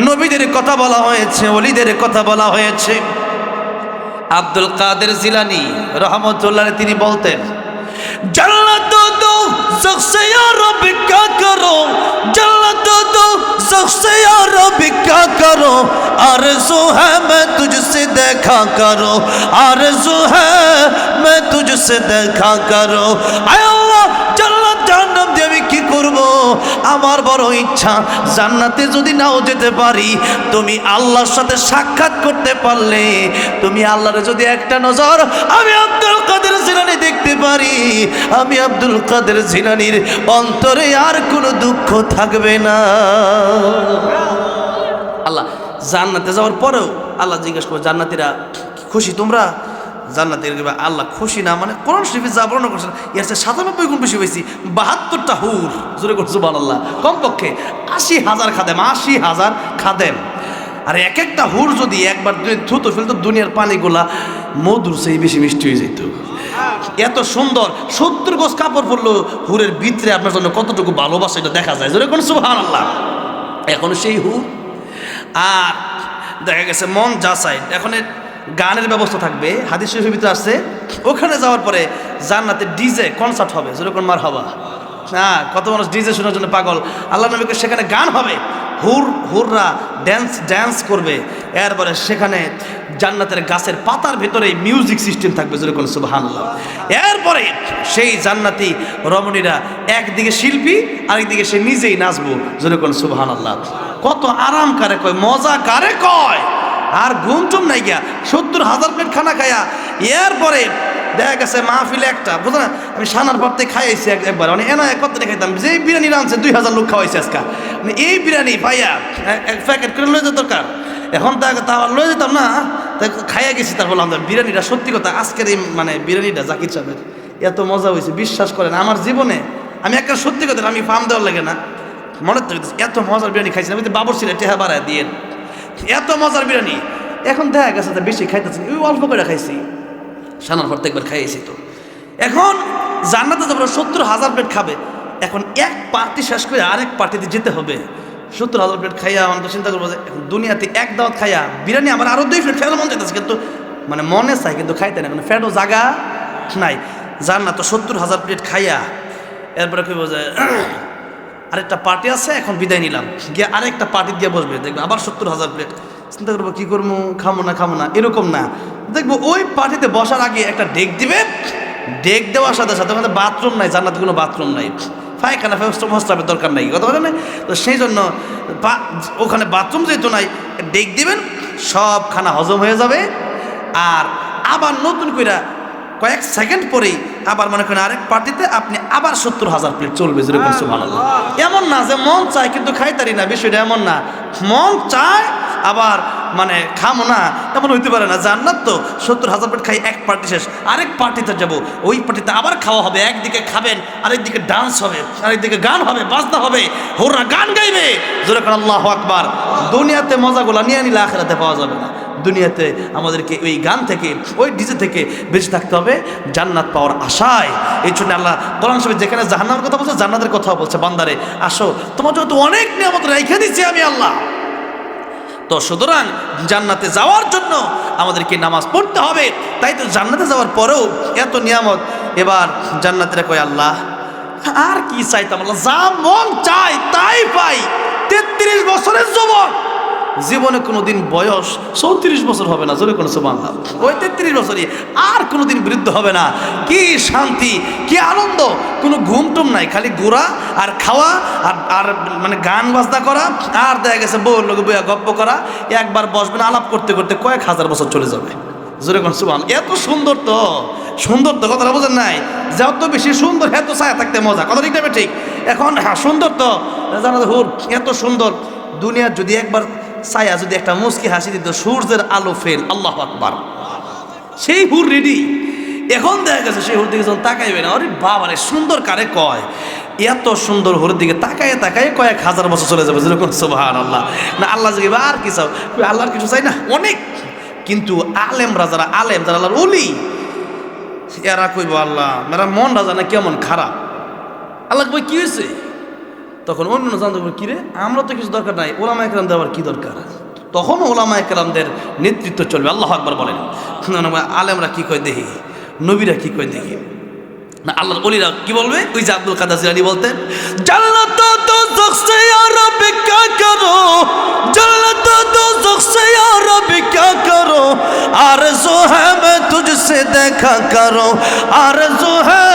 নবীদের কথা বলা হয়েছে, ওলিদের কথা বলা হয়েছে। আব্দুল কাদের জিলানী রহমতুল্লাহ তিনি বলতেন, जन्नत दो ज़ख्से या रब क्या करो, जन्नत दो ज़ख्से या रब क्या करो, आरज़ू है मैं तुझसे देखा करो, आरज़ू है मैं तुझसे देखा करो। आय अल्लाह जन्नत জান্নাত দিয়ে আমি কি করব? আমার বড় ইচ্ছা জান্নাতে যদি নাও যেতে পারি, তুমি আল্লাহর সাথে সাক্ষাৎ করতে পারলে, তুমি আল্লাহর যদি একটা নজর আমি আব্দুল কাদের জিলানী দেখতে পারি, আমি আব্দুল কাদের জিলানীর অন্তরে আর কোনো দুঃখ থাকবে না। আল্লাহ জান্নাতে যাওয়ার পরেও আল্লাহ জিজ্ঞেস করবে, জান্নাতীরা খুশি তোমরা? জান্নাতের আল্লাহ খুশি না মানে কোরআন শরীফে যা বর্ণনা করছেন এর চেয়ে 97 গুণ বেশি হয়েছি। 72টা হুর, জোরে করছে সুবহানাল্লাহ, কমপক্ষে 80,000 খাদেম, 80,000 খাদেম। আর এক একটা হুর যদি একবার থুতো ফেলতো, দুনিয়ার পানিগুলা মধুর চেয়ে বেশি মিষ্টি হয়ে যেত। এত সুন্দর 70 গজ কাপড় পরলো হুরের ভিতরে আপনার জন্য কতটুকু ভালোবাসা এটা দেখা যায়, জোরে করছে সুবহানাল্লাহ। এখন সেই হুর আর দেখা গেছে মন যা চাই। এখন গানের ব্যবস্থা থাকবে, হাদিস শরীফের ভিতরে আসছে, ওখানে যাওয়ার পরে জান্নাতে ডিজে কনসার্ট হবে, যেরকম মারহাবা। হ্যাঁ, কত মানুষ ডিজে শোনার জন্য পাগল। আল্লাহ নবীকে সেখানে গান হবে, হুররা ড্যান্স করবে। এরপরে সেখানে জান্নাতের গাছের পাতার ভেতরে মিউজিক সিস্টেম থাকবে, যেরকম সুবহানাল্লাহ। এরপরে সেই জান্নাতি রমণীরা একদিকে শিল্পী, আরেকদিকে সে নিজেই নাচবো, যেরকম সুবহানাল্লাহ। কত আরাম কারে কয়, মজা কারে কয়, আর ঘুম টুম নাই গিয়া 70,000 প্লেট খানা খায়া। এরপরে দেখা গেছে মাহফিলে একটা বুঝো না, আমি সানার পর থেকে খাইছি একবার, মানে এনা কত খাইতাম, যে বিরিয়ানি রাঁধছে 2000 লোক খাওয়াইছে আজকে, মানে এই বিরিয়ানি পাইয়া এক প্যাকেট করে লয়ে যেত দরকার। এখন তা লয়ে যেতাম না, তাই খাইয়া গেছি। তার বললাম বিরিয়ানিটা সত্যি কথা, আজকের এই মানে বিরিয়ানিটা জাকির সাহেবের এত মজা হয়েছে, বিশ্বাস করেন আমার জীবনে আমি একটা সত্যি কথা, আমি ফার্ম দেওয়ার লাগে না, মনে তো এত মজার বিরিয়ানি খাইছি। আমি তো বাবর ছিল টেহা বাড়ায় দিয়ে, এত মজার বিরিয়ানি। এখন দেখা গেছে বেশি খাইতেছি, ওই অল্প করে খাইছি, সানার পর একবার খাইয়েছি। তো এখন জান্নাতে যাবো 70,000 প্লেট খাবে। এখন এক পার্টি শেষ করে আরেক পার্টিতে যেতে হবে। 70,000 প্লেট খাইয়া আমার তো চিন্তা করবো যে এখন দুনিয়াতে এক দাওয়াত খাইয়া বিরিয়ানি আমার আরও 2 প্লেট ফেলা মন চাইতেছে, কিন্তু মানে মনে চাই কিন্তু খাইতে না, মানে ফ্যাটও জায়গা নাই। জান্নাত 70,000 প্লেট খাইয়া এরপরে কইব যে আরেকটা পার্টি আছে, এখন বিদায় নিলাম, গিয়ে আরেকটা পার্টি গিয়ে বসবে, দেখবো আবার 70,000 প্লেট। চিন্তা করবো কী করবো, খামো না, এরকম না। দেখবো ওই পার্টিতে বসার আগে একটা ডেক দিবে, ডেক দেওয়ার সাথে সাথে ওখানে বাথরুম নাই, জান্নাতে কোনো বাথরুম নাই, পায়খানা ফস্টাপের দরকার নাই, কথা বলে না। তো সেই জন্য ওখানে বাথরুম যেহেতু নাই, ডেক দিবেন, সব খানা হজম হয়ে যাবে। আর আবার নতুন করে কয়েক সেকেন্ড পরেই আবার মনে করেন আরেক পার্টিতে আপনি আবার 70,000 প্লেট চলবে, যেরকম সুবহানাল্লাহ। এমন না যে মন চায় কিন্তু খাইতারি না, বিষয়টা এমন না, মন চায় আবার মানে খামো না, এমন হইতে পারে না। জান্নাত তো 70,000 প্লেট খাই, এক পার্টি শেষ, আরেক পার্টিতে যাব, ওই পার্টিতে আবার খাওয়া হবে, একদিকে খাবেন, আরেকদিকে ডান্স হবে, আরেকদিকে গান হবে, বাজনা হবে, হোররা গান গাইবে, যেরকম আল্লাহু আকবার। দুনিয়াতে মজাগুলা নিয়ে নিলে আখিরাতে পাওয়া যাবে না। দুনিয়াতে আমাদেরকে ওই গান থেকে, ওই ডিজে থেকে বেঁচে থাকতে হবে জান্নাত পাওয়ার আশায়। এই জন্য আল্লাহ কোরআন শরীফে যেখানে জাহান্নামের কথা বলছে, জান্নাতের কথাও বলছে, বান্দারে আসো, তোমার জন্য তো অনেক নিয়ামত রেখে দিচ্ছি আমি আল্লাহ। তো সুতরাং জান্নাতে যাওয়ার জন্য আমাদেরকে নামাজ পড়তে হবে। তাই তো জান্নাতে যাওয়ার পরেও এত নিয়ামত, এবার জান্নাতের কয় আল্লাহ আর কি চাইতাম, আল্লাহ যা মন চাই তাই পাই। 33 বছরের যুবক, জীবনে কোনোদিন বয়স 34 বছর হবে না, জোরে কোনো সুবহানাল্লাহ, ওই 33 বছরই, আর কোনোদিন বৃদ্ধ হবে না। কি শান্তি, কি আনন্দ, কোনো ঘুম টুম নাই, খালি ঘোরা আর খাওয়া আর মানে গান বাজনা করা, আর দেখা গেছে বউর লোক বইয়া গপ্প করা, একবার বসবেন আলাপ করতে করতে কয়েক হাজার বছর চলে যাবে, জোরে কোনো সুবহানাল্লাহ। এত সুন্দর তো কথাটা বোঝেন নাই, যত বেশি সুন্দর এত ছায়া থাকতে মজা, কথা ঠিক নেবে ঠিক। এখন সুন্দর তো জানা হুর এত সুন্দর, দুনিয়ার যদি একবার ছায়া যদি একটা মুস্কি হাসি দিত, সূর্যের আলো ফেল, আল্লাহু আকবার, সেই হুর রেডি। এখন দেখা গেছে সেই হুর দিকে যখন তাকাইবে না, আরে বাবা রে সুন্দর কারে কয়, এত সুন্দর হুরের দিকে তাকায় কয়েক হাজার বছর চলে যাবে, যেরকম সুবহানাল্লাহ। না আল্লাহ যে আর কি চাও, আল্লাহর কিছু চাই না অনেক, কিন্তু যারা আল্লাহর ওলি, এরা কইব আল্লাহ মেরা মন রাজা না কেমন খারাপ। আল্লাহ কই কি হয়েছে, তখন অন্য জানতে পারবে কিরে আমরা তো কিছু দরকার নাই, ওলামায়ে কেরামদের আবার কি দরকার? তখন ওলামায়ে কেরামদের নেতৃত্ব চলবে। আল্লাহু আকবার বলেন। আলেমরা কি কয় দেখি, নবীরা কি কয় দেখি না, আল্লাহর ওলিরা কি বলবে? ওই যে আব্দুল কাদের জিলানী বলতেন, জান্নাত দোজখ সে ইয়া রব্বি ক্যা করো, জান্নাত দোজখ সে ইয়া রব্বি ক্যা করো, আরজু হ্যায় मैं तुझसे देखा करो, आरज़ू है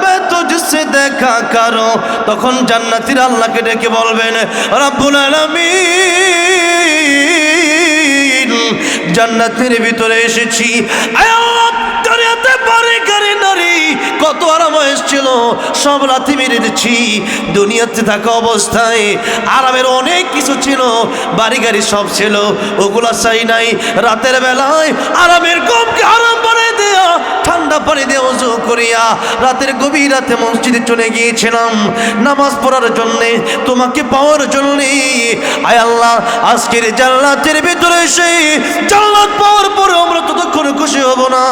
मैं तुझसे देखा करो। তখন জান্নাতীরা আল্লাহকে ডেকে বলবেন, রব্বুল আলামিন জান্নাতের ভিতরে এসেছি, আয় আল্লাহ দুনিয়াতে বাড়ি গাড়ি নারী কত আরাম এসেছিল, সব রাতে মেরে দিচ্ছি। দুনিয়াতে থাকা অবস্থায় আরামের অনেক কিছু ছিল, বাড়ি গাড়ি সব ছিল, ওগুলা চাই নাই। রাতের বেলায় আরামের কমকে আরাম বানিয়ে দেয়া, ঠান্ডা পানি দিয়ে ওযু করিয়া রাতের গভীর রাতে মসজিদে চলে গিয়েছিলাম নামাজ পড়ার জন্যে, তোমাকে পাওয়ার জন্যে। আয় আল্লাহ আজকের জান্নাতের ভিতরে এসে জান্নাত পাওয়ার পরে আমরা ততক্ষণ খুশি হব না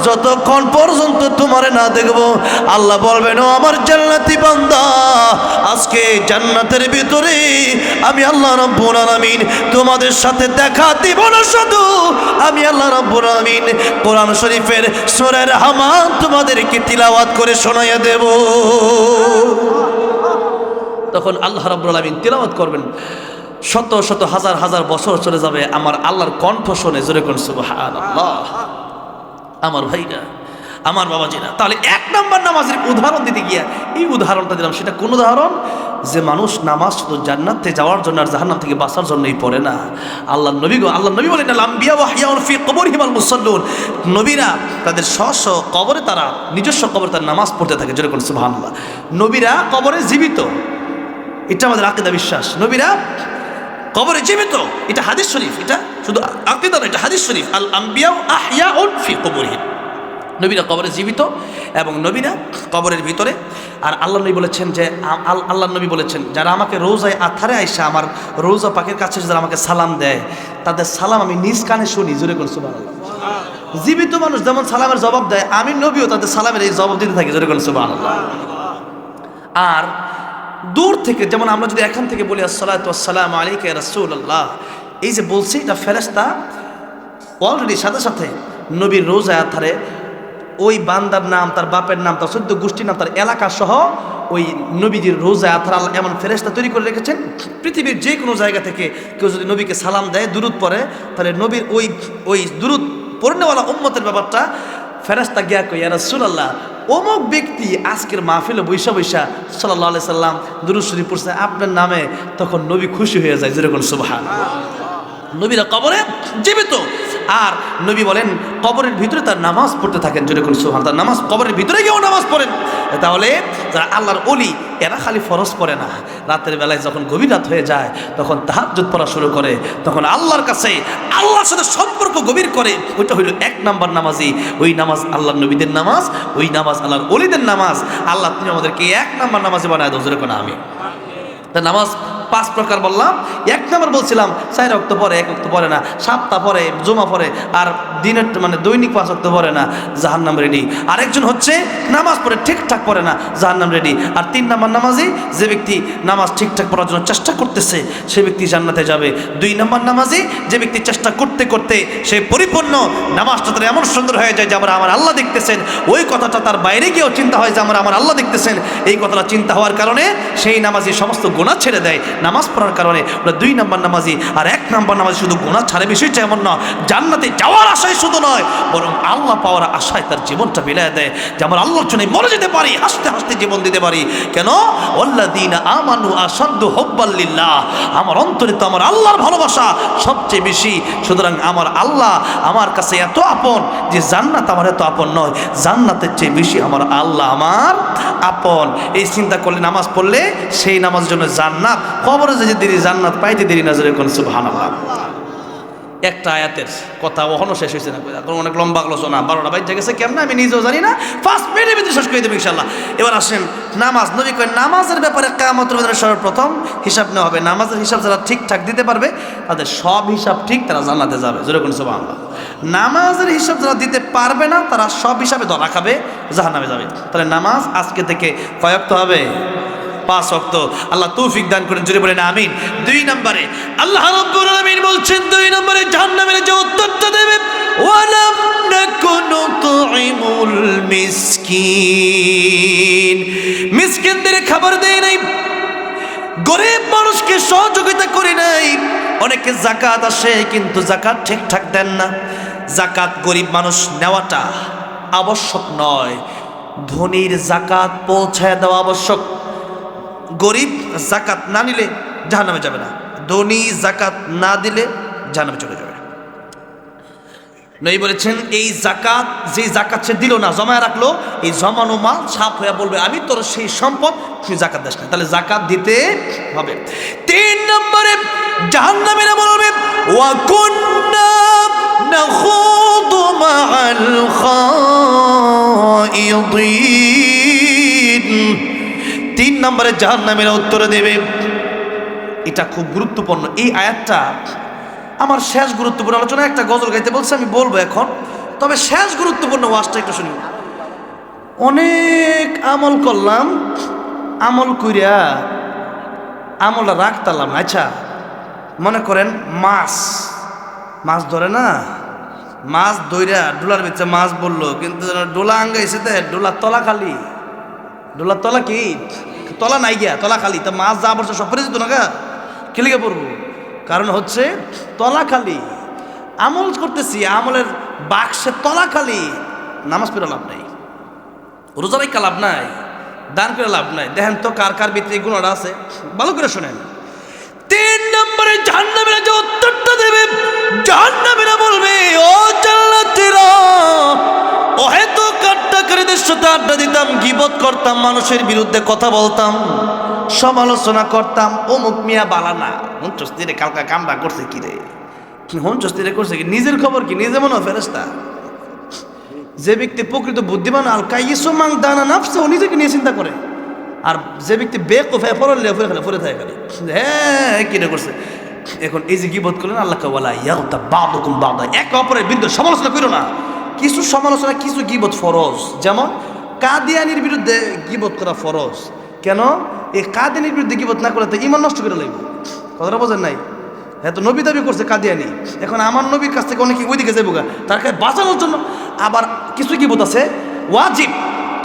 যতক্ষণ পর্যন্ত তোমারে না দেখব। আল্লাহ বলবেন, ও আমার জান্নাতি বান্দা, আজকে জান্নাতের ভিতরে আমি আল্লাহ রাব্বুল আলামিন তোমাদের সাথে দেখা দিব না, শুধু আমি আল্লাহ রাব্বুল আলামিন কোরআন শরীফের সূরা রহমান তোমাদেরকে তিলাওয়াত করে শোনাইয়া দেব। তখন আল্লাহ রাব্বুল আলামিন তিলাওয়াত করবেন, শত শত হাজার হাজার বছর চলে যাবে, আমার আল্লাহর কণ্ঠ শুনে জোরে কোন সুবহানাল্লাহ। আমার ভাইরা, আমার বাবাজিরা, তাহলে এক নাম্বার নামাজের উদাহরণ দিতে গিয়া এই উদাহরণটা দিলাম। সেটা কোন উদাহরণ? যে মানুষ নামাজ শুধু জান্নাতে যাওয়ার জন্য আর জাহান্নাম থেকে বাঁচার জন্যই পড়ে না। আল্লাহ নবী বলেন, আল আম্বিয়া ওয়া হিয়াউন ফি কবরিহিম আল মুসাল্লুন, নবীরা তাদের স্ব কবরে, তারা নিজস্ব কবরে তার নামাজ পড়তে থাকে। জোরে কোন সুবহানাল্লাহ। নবীরা কবরে জীবিত, এটা আমাদের আকীদা বিশ্বাস। নবীরা কবরে জীবিত, এটা হাদিস শরীফ, এটা শুধু আকীদা না, এটা হাদিস শরীফ। আল আম্বিয়া আহইয়াউন ফি কবরিহিম, নবীরা কবরে জীবিত এবং নবীরা কবরের ভিতরে। আর আল্লাহ নবী বলেছেন যে আল্লাহ নবী বলেছেন, যারা আমাকে রোজায় আথারে আইসা আমার রোজা পাকের কাছে যারা আমাকে সালাম দেয়, তাদের সালাম আমি নিজ কানে শুনি। জোরে কোন সুবহানাল্লাহ। জীবিত মানুষ যেমন সালামের জবাব দেয়, আমি নবীও তাদের সালামের এই জবাব দিতে থাকি। জোরে কোন সুবহানাল্লাহ। আর দূর থেকে, যেমন আমরা যদি এখান থেকে বলি আসসালাতু ওয়াসসালামু আলাইকা ইয়া রাসূলুল্লাহ, এই যে বলছি, এটা ফেরেশতা অলরেডি সাথে সাথে নবীর রোজায় আথারে ওই বান্দার নাম, তার বাপের নাম, তার 14 গোষ্ঠীর নাম, তার এলাকা সহ ওই নবীজির রোজায় আথার আল্লাহ এমন ফেরেশতা তৈরি করে রেখেছেন, পৃথিবীর যে কোনো জায়গা থেকে কেউ যদি নবীকে সালাম দেয়, দুরুদ পড়ে, তাহলে নবীর ওই দুরুদ পড়নেওয়ালা উম্মতের ব্যাপারটা ফেরেশতা গিয়া কই, ইয়া রাসূলুল্লাহ অমুক ব্যক্তি আজকের মাহফিলে বৈশা বৈশা সাল্লাল্লাহু আলাইহি সাল্লাম দুরূদ শরীফ পড়ছে আপনার নামে, তখন নবী খুশি হয়ে যায়। যেরকম সুবহানাল্লাহ। নবীরা কবরে জীবিত, আর নবী বলেন কবরের ভিতরে তার নামাজ পড়তে থাকেন। যেরকম সুবহানাল্লাহ, তার নামাজ কবরের ভিতরে গিয়েও নামাজ পড়েন। তাহলে যারা আল্লাহর ওলি, এরা খালি ফরজ পড়ে না, রাতের বেলায় যখন গভীর রাত হয়ে যায় তখন তাহাজ্জুদ পড়া শুরু করে, তখন আল্লাহর কাছে আল্লাহর সাথে সম্পর্ক গভীর করে। ওইটা হইল এক নাম্বার নামাজি। ওই নামাজ আল্লাহর নবীদের নামাজ, ওই নামাজ আল্লাহর ওলিদের নামাজ। আল্লাহ তুমি আমাদেরকে এক নাম্বার নামাজি বানায় দাও। যেরকম আমি তা নামাজ 5 প্রকার বললাম। 1 নম্বর বলছিলাম 4 ওয়াক্ত পরে, 1 ওয়াক্ত পরে না, সপ্তাহ পরে, জুমা পরে, আর দিনের মানে দৈনিক 5 ওয়াক্ত পরে না, জাহান্নাম রেডি। আরেকজন হচ্ছে নামাজ পড়ে ঠিকঠাক পড়ে না, জাহান্নাম রেডি। আর 3 নম্বর নামাজি, যে ব্যক্তি নামাজ ঠিকঠাক পড়ার জন্য চেষ্টা করতেছে সে ব্যক্তি জান্নাতে যাবে। 2 নম্বর নামাজি, যে ব্যক্তি চেষ্টা করতে করতে সে পরিপূর্ণ, নামাজটা তার এমন সুন্দর হয়ে যায় যে আমার আল্লাহ দেখতেছেন, ওই কথাটা তার বাইরে গিয়েও চিন্তা হয় যে আমার আল্লাহ দেখতেছেন। এই কথাটা চিন্তা হওয়ার কারণে সেই নামাজি সমস্ত গুনাহ ছেড়ে দেয় নামাজ পড়ার কারণে। ওরা 2 নম্বর নামাজি। আর 1 নম্বর নামাজি শুধু গুনাহ ছাড়ে, বিষয়টা এমন না, জান্নাতে যাওয়ার আশায় শুধু নয়, বরং আল্লাহ পাওয়ার আশায় তার জীবনটা বিলায় দেয় যে আমার আল্লাহর জন্য মরে যেতে পারি, হাসতে হাসতে জীবন দিতে পারি। কেন? ওয়াল্লাযীনা আমানু আশাদ্দু হুব্বাল লিল্লাহ, আমার অন্তরে তো আমার আল্লাহর ভালোবাসা সবচেয়ে বেশি। সুতরাং আমার আল্লাহ আমার কাছে এত আপন যে জান্নাত আমার এত আপন নয়, জান্নাতের চেয়ে বেশি আমার আল্লাহ আমার আপন। এই চিন্তা করলে নামাজ পড়লে সেই নামাজের জন্য জান্নাত, কবরে যেতে দেরি, জান্নাত পাইতে দেরি না। যেরকম সুবহানাল্লাহ। একটা আয়াতের কথা ওখানে শেষ হয়েছে না, এখন অনেক লম্বা আলোচনা, 12টা বাজে গেছে কেমন আমি নিজেও জানি না, 5 মিনিটের ভিতরে শেষ করে দেবো ইনশাআল্লাহ। এবার আসেন নামাজ। নবী কয় নামাজের ব্যাপারে কিয়ামতের দিনে সর্বপ্রথম হিসাব নেওয়া হবে। নামাজের হিসাব যারা ঠিকঠাক দিতে পারবে তাদের সব হিসাব ঠিক, তারা জান্নাতে যাবে। যেরকম সুবহানাল্লাহ। নামাজের হিসাব যারা দিতে পারবে না তারা সব হিসাবে ধরা খাবে, জাহান্নামে যাবে। তাহলে নামাজ আজকে থেকে কয় ওয়াক্ত হবে? 5 ওয়াক্ত আল্লাহ তৌফিক দান করেন, জোরে বলেন আমিন। 2 নম্বরে আল্লাহ রাব্বুল আলামিন বলছেন, 2 নম্বরে জাহান্নামের যে উত্তরটা দেবে, ওয়ালাম নাকুনু তুইমুল মিসকিন, মিসকিনদের খাবার দেয় নাই, গরিব মানুষকে সহযোগিতা করে নাই। অনেকে যাকাত আসে কিন্তু যাকাত ঠিকঠাক দেন না। যাকাত গরিব মানুষ নেওয়াটা আবশ্যক নয়, ধনীর যাকাত পৌঁছায় দেওয়া আবশ্যক। গরিব যাকাত না নিলে জাহান্নামে যাবে না, ধনী যাকাত না দিলে জাহান্নামে চলে যাবে। নবী বলেছেন এই যাকাত, যে যাকাত সে দিল না, জমায় রাখলো, এই জমানো মাল সাফ হয়ে বলবে আমি তোর সেই সম্পদ, তুই যাকাত দিস না, তাহলে যাকাত দিতে হবে। 3 নম্বরে জাহান্নামীরা বলবে, ওয়া কুন্না নাখুদু মাআল খায়িদিন। 3 নম্বরে জাহান্নামীরা উত্তর দেবে, এটা খুব গুরুত্বপূর্ণ এই আয়াতটা। আমার শেষ গুরুত্বপূর্ণ আলোচনা, একটা গজল গাইতে বলছে, আমি বলবো এখন, তবে শেষ গুরুত্বপূর্ণ ওয়াজটা একটু শুনি। অনেক আমল করলাম, আমল কইরা আমলটা রাখতালাম। আচ্ছা মনে করেন মাছ ধরে না, মাছ ধইরা ডোলার ভিতরে মাছ বললো, কিন্তু ডোলা আঙ্গাইছে, ডোলার তলা খালি, ডোলার তলা কি তলা নাই গিয়া, তলা খালি, তা মাছ যা পড়ছে সব পরে যেত না গা, খেলিগে পড়বো, কারণ হচ্ছে তলা খালি। আমল করতেছি, আমলের বাক্সে তলা খালি, নামাজ পড়ে লাভ নাই, রোজা রেখে লাভ নাই, দান করে লাভ নাই। দেখেন তো কার কার ভিতরে এই গুণটা আছে, ভালো করে শোনেন। 3 নম্বরে জাহান্নামীরা যে উত্তরটা দেবে, জাহান্নামীরা বলবে, ও জান্নাতীরা, ও হেতু কাট্টাকারীদের সাথে আড্ডা দিতাম, গীবত করতাম, মানুষের বিরুদ্ধে কথা বলতাম, সমালোচনা করতাম, অমুক মিয়া বালানা হঞ্চস্তিরে কালকা কামটা করছে কি রে, হঞ্চস্তিরে করছে কি, নিজের খবর কি, নিজে মনে হয় ফেরেশতা। যে ব্যক্তি প্রকৃত বুদ্ধিমান, আল কাইয়িসু মান দানা নাফসা, ও নিজেকে নিয়ে চিন্তা করে। আর যে ব্যক্তি বেকুফ হয়ে পড়লে পড়ে থাকে খালি, হ্যাঁ কিনে করছে। এখন এই যে গীবত করলেন, আল্লাহকে ওয়ালা ইয়াগতাব বা'দুকুম বা'দা, একে অপরের বিরুদ্ধে সমালোচনা করো না। কিছু সমালোচনা, কিছু গীবত ফরজ, যেমন কাদিয়ানির বিরুদ্ধে গীবত করা ফরজ। কেন? এই কাদিয়ানির বিরুদ্ধে গীবত না করলে তো ঈমান নষ্ট করে লাগবে, কথাটা বোঝেন নাই? হ্যাঁ, তো নবী দাবি করছে কাদিয়ানি, এখন আমার নবীর কাছ থেকে অনেকে ওইদিকে যাবো গা, তার কাছে বাঁচানোর জন্য। আবার কিছু গীবত আছে ওয়াজিব,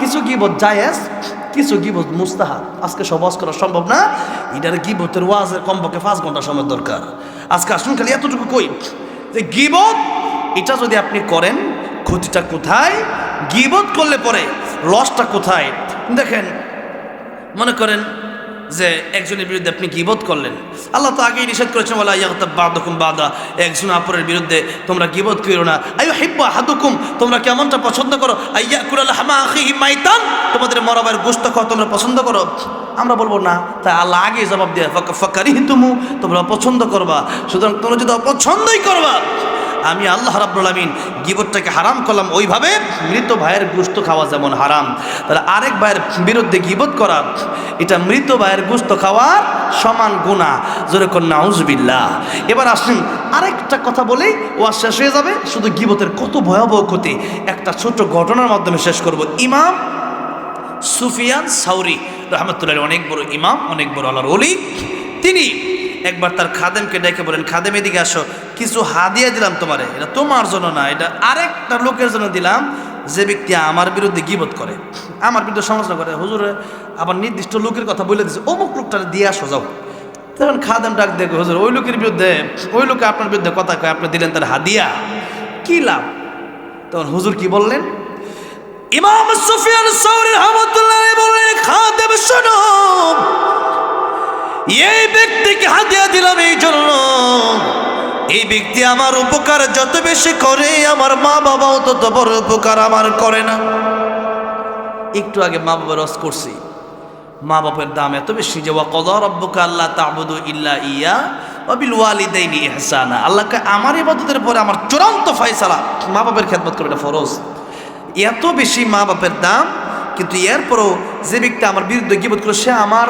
কিছু গীবত জায়েজ, কিছু গীবত মুস্তাহাব। আজকে সব ওয়াজ করা সম্ভব না, এটার গীবতের ওয়াজের কমপক্ষে 5 ঘন্টা সময় দরকার। আজকে আসুন খালি এতটুকু কই যে গীবত এটা যদি আপনি করেন, ক্ষতিটা কোথায়, গীবত করলে পরে লসটা কোথায়। দেখেন, মনে করেন যে একজনের বিরুদ্ধে আপনি গীবত করলেন, আল্লাহ তো আগেই নিষেধ করেছেন, ওয়ালা ইয়াগতাব বা'দুকুম বা'দা, একজন অপরের বিরুদ্ধে তোমরা গীবত করো না। আইয়ুহিব্বু আহাদুকুম, তোমরা কেমনটা পছন্দ করো, আইয়াকুলা লাহমা আখিহি মাইতান, তোমাদের মরাবার গোশত খাওয়া তোমরা পছন্দ করো। আমরা বলবো না, তাই আল্লাহ আগে জবাব দেয়, ফাকারিহতুমু, তোমরা পছন্দ করবা। সুতরাং তোমরা যদি অপছন্দই করবা, আমি আল্লাহ রাব্বুল আমিন গীবতটাকে হারাম করলাম। ওইভাবে মৃত ভাইয়ের গোশত খাওয়া যেমন হারাম, তাহলে আরেক ভাইয়ের বিরুদ্ধে গীবত করা, এটা মৃত ভাইয়ের গোশত খাওয়ার সমান গুনাহ। জোরে কর নাউজুবিল্লাহ। এবার আসুন আরেকটা কথা বলেই ওয়াজ শেষ হয়ে যাবে। শুধু গীবতের কত ভয়াবহ ক্ষতি, একটা ছোট ঘটনার মাধ্যমে শেষ করব। ইমাম সুফিয়ান সাউরি রাহমাতুল্লাহ, অনেক বড় ইমাম, অনেক বড় আল্লাহর ওলি, তিনি একবার তার খাদেমকে ডেকে বলেন, খাদেম এদিকে আসো, কিছু হাদিয়া দিলাম তোমারে, এটা তোমার জন্য না, এটা আরেকটা লোকের জন্য দিলাম, যে ব্যক্তি আমার বিরুদ্ধে গীবত করে, আমার বিরুদ্ধে সমালোচনা করে। হুজুর আবার নির্দিষ্ট লোকের কথা বলে দিচ্ছে, অমুক লোকটা দিয়ে আসো যাও। তখন খাদেম ডাক দেখো, হুজুর ওই লোকের বিরুদ্ধে, ওই লোকে আপনার বিরুদ্ধে কথা কয়, আপনি দিলেন তার হাদিয়া, কি লাভ? তখন হুজুর কি বললেন? ইমাম সুফিয়ান সাউরি রাহমাতুল্লাহ বললেন, খাদেম শোনো, এই ব্যক্তিকে হাদিয়া দিলাম এই জন্য, এই ব্যক্তি আমার উপকার যত বেশি করে, আমার মা বাবাও তত বড় উপকার আমার করে না। একটু আগে মা বাবার রস করছি, মা বাবার দাম এত বেশি যে ওয়াকাদা রাব্বুকা আল্লা তা'বুদু ইল্লা ইয়া ওয়া বিল ওয়ালিদাইনি ইহসানা, আল্লাহকে আমার ইবাদতের পরে আমার চূড়ান্ত ফয়সালা মা বাবার খেদমত করে, এটা ফরজ। এত বেশি মা বাপের দাম, কিন্তু এরপরও যে ব্যক্তি আমার বিরুদ্ধে গীবত করলো, সে আমার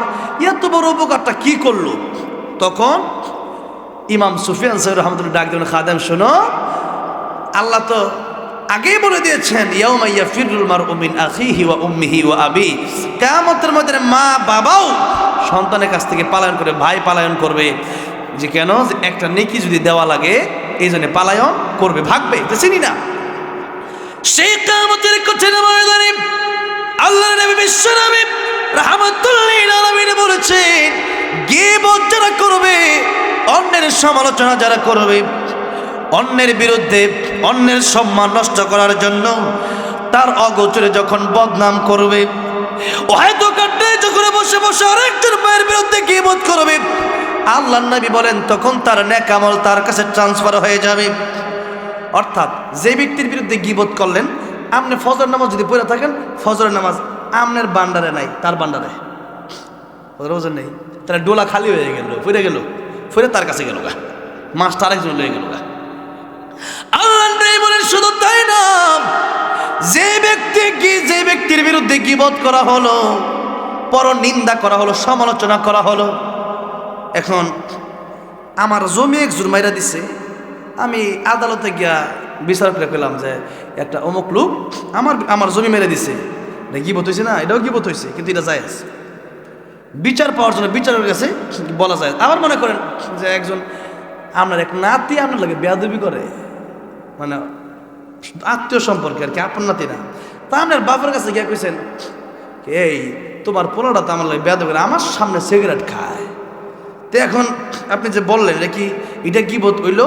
এত বড় উপকারটা কি করলো? তখন ইমাম সুফিয়ান সাউরি রাহমাতুল্লাহ ডাক দেন, খাদেম শোনো, আল্লাহ তো আগেই বলে দিয়েছেন ইয়াউমা ইয়াফিরুল মারউ মিন আখিহি ওয়া উম্মিহি ওয়া আবি, কিয়ামতের মধ্যে মা বাবাও সন্তানের কাছ থেকে পালায়ন করে, ভাই পালায়ন করবে। যে কেন? যে একটা নেকি যদি দেওয়া লাগে এই জন্য পালায়ন করবে, ভাগবে, তো চিনি না। সেই কিয়ামতের কঠিন ময়দানে আল্লাহর নবী বিশ্বনবী রাহমাতুল লিল আলামিন বলেছেন, গীবত যারা করবে, অন্যের সমালোচনা যারা করবে, অন্যের বিরুদ্ধে অন্যের সম্মান নষ্ট করার জন্য তার অগোচরে যখন বদনাম করবে, ও হয়তো কাটতে যখন বসে বসে আরেকজন ভাইয়ের বিরুদ্ধে গীবত করবে, আল্লাহর নবী বলেন তখন তার নেক আমল তার কাছে ট্রান্সফার হয়ে যাবে। অর্থাৎ যে ব্যক্তির বিরুদ্ধে গীবত করলেন, আপনি ফজর নামাজ যদি পড়ে থাকেন, ফজরের নামাজ আপনার বান্ডারে নাই, তার বান্ডারে ফজর নেই, তার ডোলা খালি হয়ে গেল, ফিরে তার কাছে গেল গা, মাছটা আরেকজন লয়ে গেল গা। আল্লাহ বলেন শুধু তাই না, যে ব্যক্তির বিরুদ্ধে গীবত করা হলো, পর নিন্দা করা হলো, সমালোচনা করা হলো, এখন আমার জমি একজোর মাইরা দিছে, আমি আদালতে গিয়া বিচার করে পেলাম যে একটা অমুক লোক আমার জমি মেরে দিছে, এটা গীবত হয়েছে না? এটাও গীবত হয়েছে, কিন্তু এটা জায়েজ। বিচার পাওয়ার জন্য বিচারের কাছে বলা যায়। আবার মনে করেন যে একজন আপনার এক নাতি আপনার লাগে বেয়াদবি করে, মানে আত্মীয় সম্পর্কে আর কি, আপনার নাতি না, তা আপনার বাবার কাছে গিয়া কইছেন, এই তোমার পোলাটা তো আমার লাগে বেয়াদবি করে, আমার সামনে সিগারেট খায়। তো এখন আপনি যে বললেন এটা কি, এটা গীবত হইল,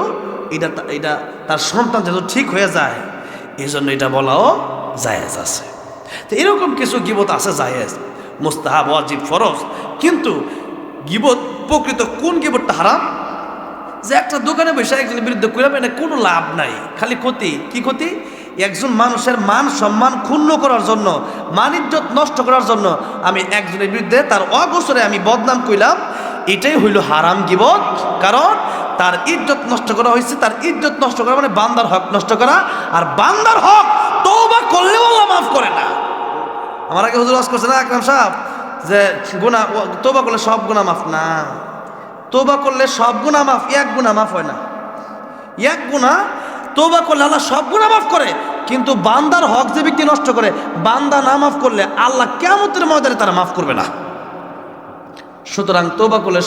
এটা তার সন্তান যেন ঠিক হয়ে যায়, এই জন্য এটা বলাও জায়েজ আছে। তো এরকম কিছু গীবত আছে জায়েজ, মুস্তাহাব, ওয়াজিব, ফরজ। কিন্তু গীবত প্রকৃত কোন গীবতটা হারাম? যে একটা দোকানে বসে একজনের বিরুদ্ধে কইলাম, এটা কোনো লাভ নাই, খালি ক্ষতি। কি ক্ষতি? একজন মানুষের মান সম্মান ক্ষুণ্ণ করার জন্য, মান ইজ্জত নষ্ট করার জন্য আমি একজনের বিরুদ্ধে তার অগোচরে আমি বদনাম কইলাম, এটাই হইল হারাম গীবত। কারণ তার ইজ্জত নষ্ট করা হয়েছে। তার ইজ্জত নষ্ট করা মানে বান্দার হক নষ্ট করা, আর বান্দার হক তওবা করলেও আল্লাহ মাফ করে না। আমার আগে হুজুর ওয়াজ করছে না আকরাম সাহেব, যে গুনাহ তওবা করলে সব গুনাহ মাফ না, তওবা করলে সব গুনাহ মাফ, এক গুনাহ মাফ হয় না। এক গুনাহ তওবা করলে আল্লাহ সব গুনাহ মাফ করে, কিন্তু বান্দার হক যে ব্যক্তি নষ্ট করে, বান্দা না মাফ করলে আল্লাহ কিয়ামতের ময়দানে তারা মাফ করবে না। সুতরাং তওবা করলে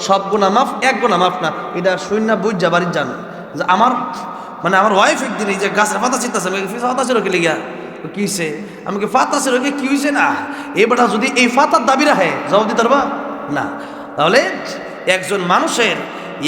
সব গুনাহ মাফ, এক গুনাহ মাফ না। এটা শূন্য বুঝা বাড়ির যান যে আমার ওয়াইফ একদিন এই যে গাছের পাতা চিন্তাছে, পাতা ছিল কি লিগা, কি হয়েছে? আমাকে ফাতা ছিল কি হয়েছে না, এবারটা যদি এই ফাতার দাবি রাখে জবাব দিতে পারবা না। তাহলে একজন মানুষের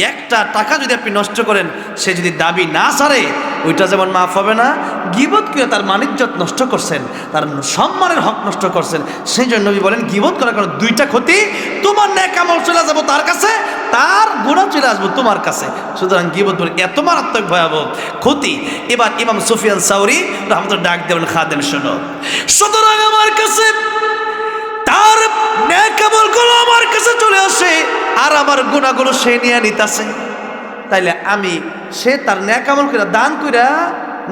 একটা টাকা যদি আপনি নষ্ট করেন, সে যদি দাবি না ছাড়ে, ওইটা যেমন মাফ হবে না, গীবত করে তার মানিজ্যত নষ্ট করছেন, তার সম্মানের হক নষ্ট করছেন। সেই জন্য নবী বলেন গীবত করার কারণে দুইটা ক্ষতি, তোমার নেক আমল চলে যাবো তার কাছে, তার গুনাহ চলে আসবো তোমার কাছে। সুতরাং গীবত বলে এত মারাত্মক ভয়াবহ ক্ষতি। এবার ইমাম সুফিয়ান সাউরি রাহমাতুল্লাহ ডাক দেবেন, খাদেম শোনো, সুতরাং আমার কাছে তার নেক আমলগুলো আমার কাছে চলে আসে, আর আমার গুনাহগুলো সে নিয়ে নিতেছে। তাইলে আমি, সে তার নেক আমল করে দান কইরা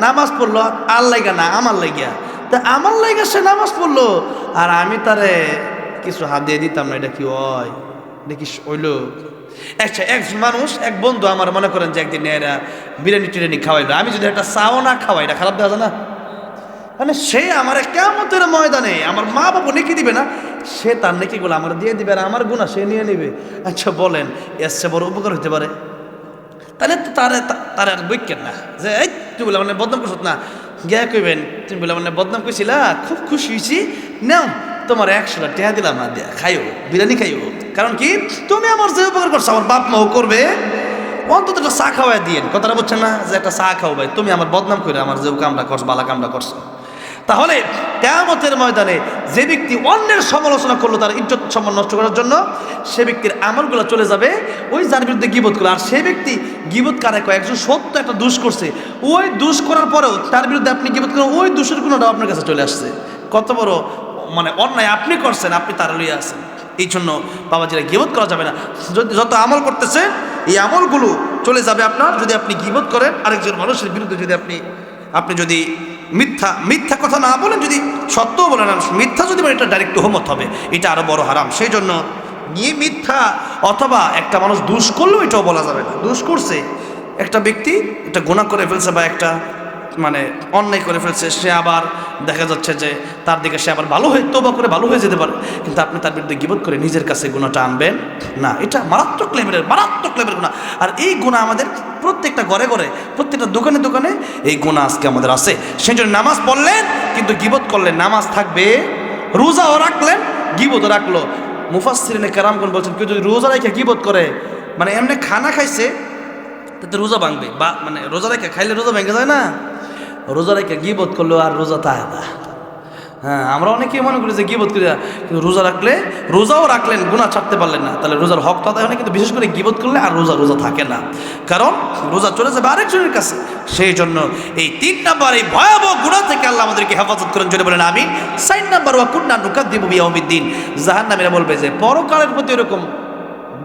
নামাজ পড়লো, আল্লাহ লাইগা না আমার লাইগা, তা আমার লাইগা সে নামাজ পড়লো, আর আমি তারে কিছু হাত দিয়ে দিতাম না, এটা কি হয়? দেখি হইল। আচ্ছা, এক মানুষ, এক বন্ধু আমার, মনে করেন যে একদিন এরা বিরিয়ানি টিরিয়ানি খাওয়াইলো, আমি যদি একটা চাও না খাওয়াই, এটা খারাপ দেওয়া যায় না? মানে সে আমার কিয়ামতের ময়দানে আমার মা বাবা নেকি দিবে না, সে তার নেকিগুলো আমার দিয়ে দিবে, আর আমার গুনাহ সে নিয়ে নেবে। আচ্ছা বলেন, এর চেয়ে বড় উপকার হতে পারে? তাহলে তো তার আর বৈকেন না যে এই তুই বলে মানে বদনাম করছ না, গিয়া কইবেন তুমি বলে মানে বদনাম করছিলা, খুব খুশি হয়েছি, নাও তোমার 100টা টাকা দিলাম, দিয়া খাইও, বিরিয়ানি খাইও। কারণ কি, তুমি আমার যে উপকার করছো আমার বাপ মাও করবে, অন্তত একটা চা খাওয়াই দিয়েন। কথাটা বলছেন না, যে একটা চা খাও ভাই, তুমি আমার বদনাম করে আমার যে কামটা করছো, বালা কামটা করছো। তাহলে কিয়ামতের ময়দানে যে ব্যক্তি অন্যের সমালোচনা করলো তার ইজ্জত সম্মান নষ্ট করার জন্য, সে ব্যক্তির আমলগুলো চলে যাবে ওই যার বিরুদ্ধে গীবত করলো। আর সেই ব্যক্তি গীবত কারে কয়, একজন সত্য একটা দোষ করছে, ওই দোষ করার পরেও তার বিরুদ্ধে আপনি গীবত করেন, ওই দোষের গুণটাও আপনার কাছে চলে আসছে। কত বড় অন্যায় আপনি করছেন, আপনি তারা লইয়া আছেন। এই জন্য বাবাজিরা গীবত করা যাবে না। যত আমল করতেছে এই আমলগুলো চলে যাবে আপনার, যদি আপনি গীবত করেন আরেকজন মানুষের বিরুদ্ধে। যদি আপনি যদি মিথ্যা কথা না বলেন, যদি সত্য বলেন, মিথ্যা যদি বলেন, এটা ডাইরেক্ট তুহমত হবে, এটা আরো বড় হারাম। সেই জন্য নিয়ে মিথ্যা, অথবা একটা মানুষ দোষ করলেও এটাও বলা যাবে না। দোষ করছে একটা ব্যক্তি, একটা গুনাহ করে ফেলছে, বা একটা মানে অন্যায় করে ফেলছে, সে আবার দেখা যাচ্ছে যে তার দিকে সে আবার ভালো হয়ে তওবা করে ভালো হয়ে যেতে পারে, কিন্তু আপনি তার বিরুদ্ধে গীবত করে নিজের কাছে গুনাহটা আনবেন না। এটা মারাত্মক লেভেলের গুনাহ। আর এই গুনাহ আমাদের প্রত্যেকটা ঘরে ঘরে, প্রত্যেকটা দোকানে দোকানে এই গুনাহ আজকে আমাদের আছে। সেই জন্য নামাজ পড়লেন কিন্তু গীবত করলেন, নামাজ থাকবে, রোজাও রাখলেন গীবতও রাখলো। মুফাসসিরিনে কেরামগণ বলছেন কেউ যদি রোজা রেখে গীবত করে, মানে এমনি খানা খাইছে তাতে রোজা ভাঙবে, বা মানে রোজা রেখে খাইলে রোজা ভেঙে যায় না, রোজা রেখে গীবত করলো আর রোজা তাই না। হ্যাঁ, আমরা অনেকেই মনে করি যে গীবত করি, কিন্তু রোজা রাখলে, রোজাও রাখলেন গুনাহ ছাড়তে পারলেন না, তাহলে রোজার হক তো আদায় হয় না। কিন্তু বিশেষ করে গীবত করলে আর রোজা থাকে না, কারণ রোজা চলে যাবে আরেকজনের কাছে। সেই জন্য এই 3 নাম্বার এই ভয়াবহ গুনাহ থেকে আল্লাহ আমাদেরকে হেফাজত করেন, জোরে বলেন আমিন। 4 নাম্বার ওয়া কুন্না নুকাদ্দিবু বিয়াউমিদ্দিন, জাহান্নামীরা বলবে যে পরকালের প্রতি এরকম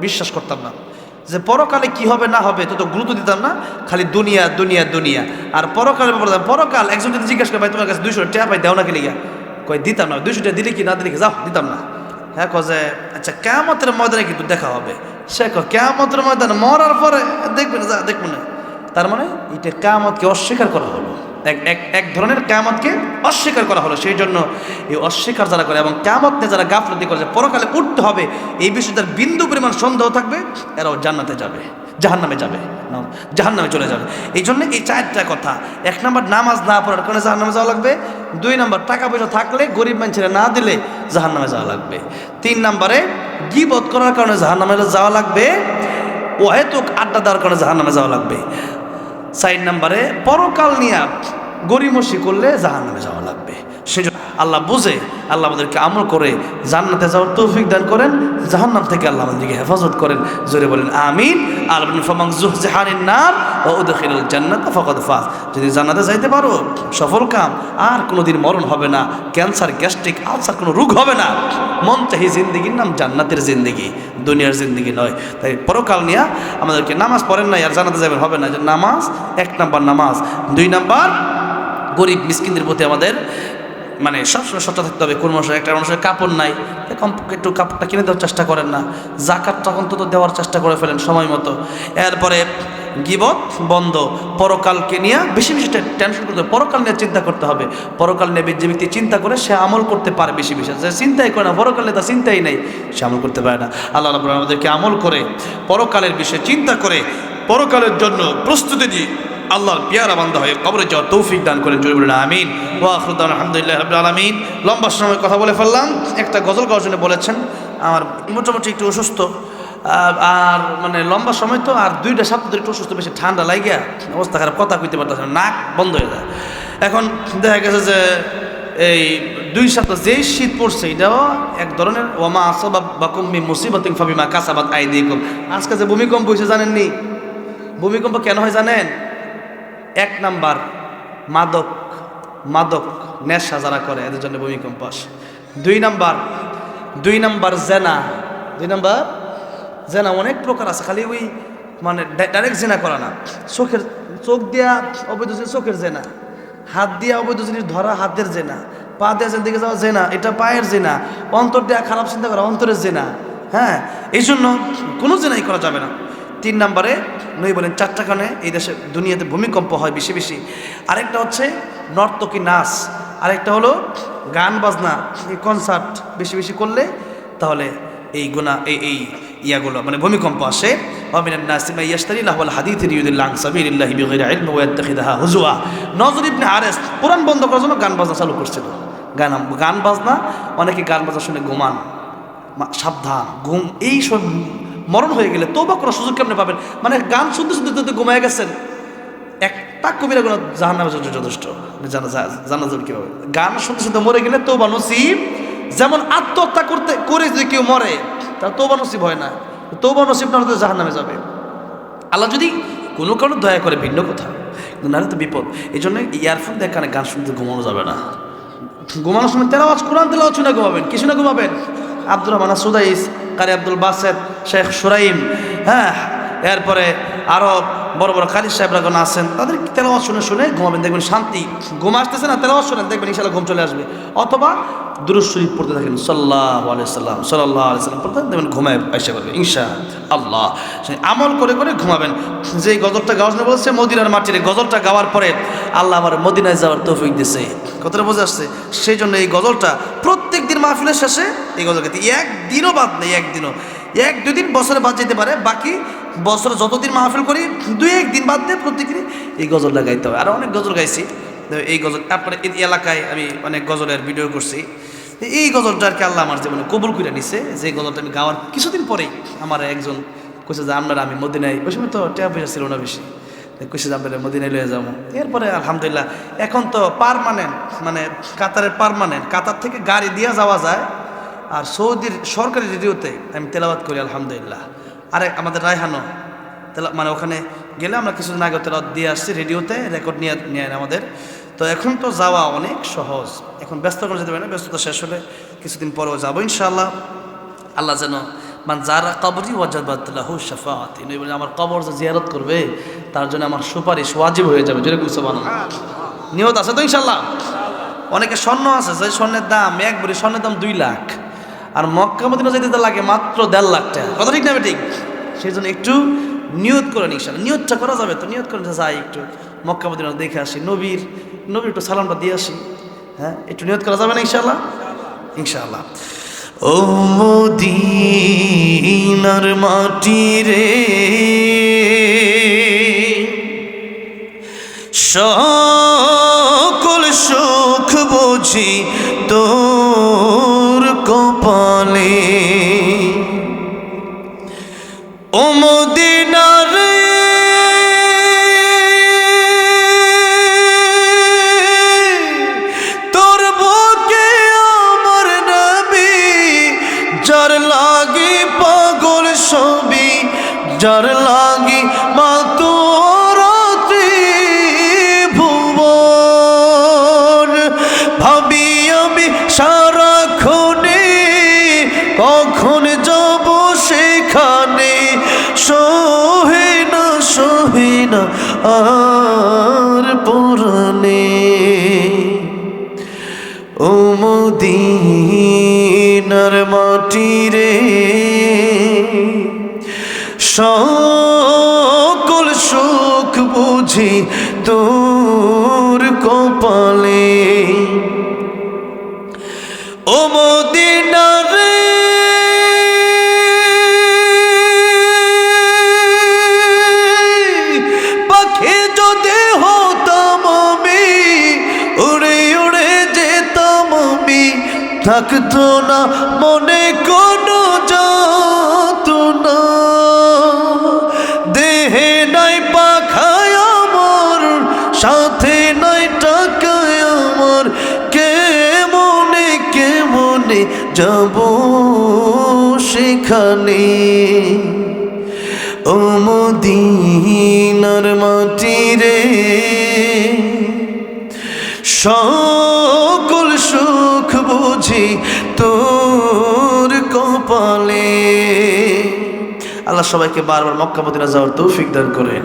বিশ্বাস করতাম না, যে পরকালে কি হবে না হবে তো গুরুত্ব দিতাম না, খালি দুনিয়া দুনিয়া দুনিয়া। আর পরকালের ব্যাপারে পরকাল একজন যদি জিজ্ঞাসা করে ভাই তোমার কাছে 200 টাকা পাই দাও না কি লিগা, কই দিতাম না, 200 টাকা দিলে কি না দিলে কি, যাও দিতাম না। হ্যাঁ, যে আচ্ছা কিয়ামতের ময়দানে কিন্তু দেখা হবে, সে কিয়ামতের ময়দানে মরার পরে দেখবেন, যা দেখবেন না। তার মানে এটা কিয়ামতকে অস্বীকার করা হলো, এক ধরনের কিয়ামতকে অস্বীকার করা হলো। সেই জন্য এই অস্বীকার যারা করে এবং কিয়ামত নিয়ে যারা গাফলতি করে, পরকালে উঠতে হবে এই বিষয়ে তার বিন্দু পরিমাণ সন্দেহ থাকবে, এরাও জান্নাতে যাবে, জাহান্নামে যাবে না, জাহান্নামে চলে যাবে। এই জন্য এই 4টা কথা: 1 নাম্বার নামাজ না পড়ার কারণে জাহান্নামে যাওয়া লাগবে, 2 নাম্বার টাকা পয়সা থাকলে গরিব মানুষেরা না দিলে জাহান্নামে যাওয়া লাগবে, 3 নাম্বারে গীবত করার কারণে জাহান্নামে যাওয়া লাগবে, অহেতুক আড্ডা দেওয়ার কারণে জাহান্নামে যাওয়া লাগবে, 4 নাম্বারে পরকাল নিয়ে গরিমসি করলে জাহান্নামে যাওয়া লাগবে। সেজন্য আল্লাহ বুঝে আল্লাহ আমাদেরকে আমল করে জান্নাতে যাওয়ার তৌফিক দান করেন, জাহান্নাম থেকে আল্লাহ আমাদেরকে হেফাজত করেন, জোরে বলেন আমিন। আর ফামান যুহজিহা আনিন নার ওয়া উদখিলাল জান্নাতা ফাকাদ ফাজ, যদি জান্নাতে যাইতে পারো সফল কাম, আর কোনোদিন মরণ হবে না, ক্যান্সার গ্যাস্ট্রিক আলসার কোনো রোগ হবে না, মন চাহি জিন্দেগির নাম জান্নাতের জিন্দেগি, দুনিয়ার জিন্দেগি নয়। তাই পরকাল নিয়ে আমাদেরকে নামাজ পড়েন না আর জান্নাতে যাবেন হবে না। যে নামাজ 1 নাম্বার নামাজ, 2 নাম্বার গরিব মিসকিনদের প্রতি আমাদের মানে সবসময় সচেতন থাকতে হবে। কোন মানুষের কাপড় নাই, কমপক্ষে একটু কাপড়টা কিনে দেওয়ার চেষ্টা করেন না, জাকাতটা অন্তত দেওয়ার চেষ্টা করে ফেলেন সময় মতো। এরপরে গীবত বন্ধ, পরকালকে নিয়ে বেশি বেশি টেনশন করতে হবে, পরকাল নিয়ে চিন্তা করতে হবে। পরকাল নিয়ে যে ব্যক্তি চিন্তা করে সে আমল করতে পারে বেশি বেশি, যে চিন্তাই করে না, পরকাল নিয়ে তার চিন্তাই নেই, সে আমল করতে পারে না। আল্লাহ রাব্বুল আলামিন আমাদেরকে আমল করে পরকালের বিষয়ে চিন্তা করে পরকালের জন্য প্রস্তুতি দিয়ে আল্লাহর পেয়ারা বান্দা হয়ে কবরে যাওয়ার তৌফিক দান করেন, জোরে বলেন আমিন। ওয়া আখিরু দাওয়ানা আলহামদুলিল্লাহি রাব্বিল আলামিন। লম্বা সময় কথা বলে ফেললাম, একটা গজল গাওয়ার জন্য বলেছেন, আমার মোটামুটি একটু অসুস্থ, আর মানে লম্বা সময় তো, আর 2টা সপ্তাহ ধরে একটু অসুস্থ, বেশি ঠান্ডা লাগিয়া অবস্থা খারাপ, কথা কইতে পারতেছে না, নাক বন্ধ হয়ে যায়। এখন দেখা গেছে যে এই 2 সপ্তাহ যেই শীত পড়ছে এটাও এক ধরনের ওয়ামা আসাবাকুম মিন মুসিবাতিন ফাবিমা কাসাবাত আইদিকুম। আজকে যে ভূমিকম্প হয়েছে জানেননি? ভূমিকম্প কেন হয় জানেন? 1 নাম্বার মাদক নেশা যারা করে এদের জন্য ভূমিকম্প আসে। 2 নাম্বার জেনা, 2 নাম্বার জেনা অনেক প্রকার আছে, খালি ওই মানে ডাইরেক্ট জেনা করা না, চোখ দিয়া অবৈধ জিনিস চোখের জেনা, হাত দিয়া অবৈধ জিনিস ধরা হাতের জেনা, পা দিয়ে দিকে যাওয়া জেনা, এটা পায়ের জেনা, অন্তর দেয়া খারাপ চিন্তা করা অন্তরের জেনা। হ্যাঁ, এই জন্য কোনো জেনাই করা যাবে না। 3 নাম্বারে নই বলেন 4টা কারণে এই দেশে দুনিয়াতে ভূমিকম্প হয় বেশি বেশি। আরেকটা হচ্ছে নর্তকী নাচ, আরেকটা হলো গান বাজনা, এই কনসার্ট বেশি বেশি করলে তাহলে এই গুনাহ এই ইয়াগুলো মানে ভূমিকম্প আসে। ওয়ামিনান নাসি মান ইয়াশতারি লাহওয়াল হাদিথি লিয়ুদিল্লা আন সাবিলিল্লাহি বিগাইরি ইলমিন ওয়া ইয়াত্তাখিযুহা হুজুয়া। নজর ইবনে হারিস কোরআন বন্ধ করার জন্য গান বাজনা চালু করছিল। গান বাজনা, অনেকে গান বাজনা শুনে ঘুমান, সাবধান, ঘুম এই সব মরণ হয়ে গেলে তওবা করার সুযোগ কেমনে পাবেন? মানে গান শুনতে শুনতে যদি ঘুমায় গেছেন, একটা কবিরা গুনাহ জাহান্নামে যথেষ্ট, জানা যাবে কিভাবে? গান শুনতে শুনতে মরে গেলে তওবা নসিব। যেমন আত্মহত্যা করে যদি কেউ মরে তার তওবা নসিব হয় না, তওবা নসিব না হলে জাহান্নামে যাবে। আল্লাহ যদি কোনো কারণে দয়া করে ভিন্ন কথা, নাহলে তো বিপদ। এই জন্য ইয়ারফোন দিয়ে কানে গান শুনতে ঘুমানো যাবে না। ঘুমানোর সময় তেলাওয়াত, কোরআন তেলাওয়াত শুনে ঘুমাবেন, কিছু না ঘুমাবেন। আব্দুর রহমান সুদাইস, কারি আব্দুল বাসেত, শেখ সুরাইম, হ্যাঁ, এরপরে আরও বড় বড় কারি সাহেবরা কোনো আছেন, তাদের তেলাওয়াত শুনে শুনে ঘুমাবেন, দেখবেন শান্তি। ঘুম আসতেছে না, তেলাওয়াত শুনেন, দেখবেন ইনশাআল্লাহ ঘুম চলে আসবে। অথবা দুরূদ শরীফ পড়তে থাকেন, সাল্লাল্লাহু আলাইহি সাল্লাম সাল্লাল্লাহু আলাইহি সাল্লাম পড়তে দেখবেন ঘুমায় আইসা পারবে ইনশাআল্লাহ। আমল করে করে ঘুমাবেন। যে গজলটা গাওয়ার জন্য বলছে, মদিনার মাটির গজলটা গাওয়ার পরে আল্লাহ আমার মদিনায় যাওয়ার তৌফিক দিয়েছে, কথাটা বোঝা আসছে। সেই জন্য এই গজলটা প্রত্যেক দিন মাহফিলের শেষে এই গজল গাইতে, একদিনও বাদ নেই, একদিনও, এক দুদিন বছরে বাদ যেতে পারে, বাকি বছরে যতদিন মাহফিল করি 2-1 দিন বাদ দিয়ে প্রত্যেকদিন এই গজলটা গাইতে হবে। আর অনেক গজল গাইছি এই গজল, তারপরে এই এলাকায় আমি অনেক গজলের ভিডিও করছি। এই গজলটা আর কি আল্লাহ আমার জীবনে কবুল করে নিছে। যে গজলটা আমি গাওয়ার কিছুদিন পরেই আমার একজন কইছে যে আপনারা, আমি মদিনায়, ওই সময় তো টাকা পয়সা ছিল না বেশি, কইছে যে আপনারা মদিনায় লয়ে যাবো। এরপরে আলহামদুলিল্লাহ এখন তো পার্মানেন্ট, মানে কাতারের পার্মানেন্ট, কাতার থেকে গাড়ি দিয়ে যাওয়া যায়। আর সৌদির সরকারি রেডিওতে আমি তেলাওয়াত করি আলহামদুলিল্লাহ। আরে আমাদের রায়হানো মানে ওখানে গেলে আমরা কিছুদিন আগে তেলাওয়াত দিয়ে আসছি, রেডিওতে রেকর্ড নিয়ে আমাদের। তো এখন তো যাওয়া অনেক সহজ, এখন ব্যস্ত করে যেতে পারে না, ব্যস্ততা শেষ হলে কিছুদিন পরেও যাবো ইনশাআল্লাহ। আল্লাহ যেন মান যারা কবরি ওয়াজাবাত লাহু শাফাআতি, নবী বলেন আমার কবর যে জিয়ারত করবে তার জন্য আমার সুপারিশ ওয়াজিব হয়ে যাবে। যেরকম সুবহানাল্লাহ, নিয়ত আছে তো ইনশাআল্লাহ। অনেকে স্বর্ণ আছে, যে স্বর্ণের দাম, এক ভরি স্বর্ণের দাম 2 লাখ, আর মক্কা মদিনা যেতে লাগে মাত্র 1.5 লাখ টাকা, কথা ঠিক না ঠিক? সেই জন্য একটু নিয়ত করেন ইনশাআল্লাহ। নিয়তটা করা যাবে তো, নিয়ত করেন যে যাই একটু মক্কা মদিনা দেখে আসি, নবীর একটু সালামটা দিয়ে আসি, হ্যাঁ একটু নিয়ত করা যাবে না ইনশাআল্লাহ? ইনশাআল্লাহ। ও মদিনার মাটি রে, সকল সুখ বুঝি তোর কপালে। ও মদিনা রে, তোর বুকে আমার নবী, যার লাগি পাগল সবই, যার লাগি মা তোর ত্রিভুবন। ভাবি আমি সারাক্ষণে কখন যাব সেখানে, সহে না আর পরানে। ও মদিনার মাটি রে, সকল সুখ বুঝি তোর কপালে। ও মদিনা রে, পাখি যদি হতাম আমি, উড়ে উড়ে যেতাম আমি, থাকতো না মনে কোনো যাতনা। দেহে নাই পাখায় আমার, সাথে নাই টাকায় আমার, কেমনে যাব সেখানে। ও মদিনার মাটি রে, সকল সুখ বুঝি তোর কপালে। আল্লাহ সবাইকে বারবার মক্কা মদিনা যাওয়ার তৌফিক দান করেন।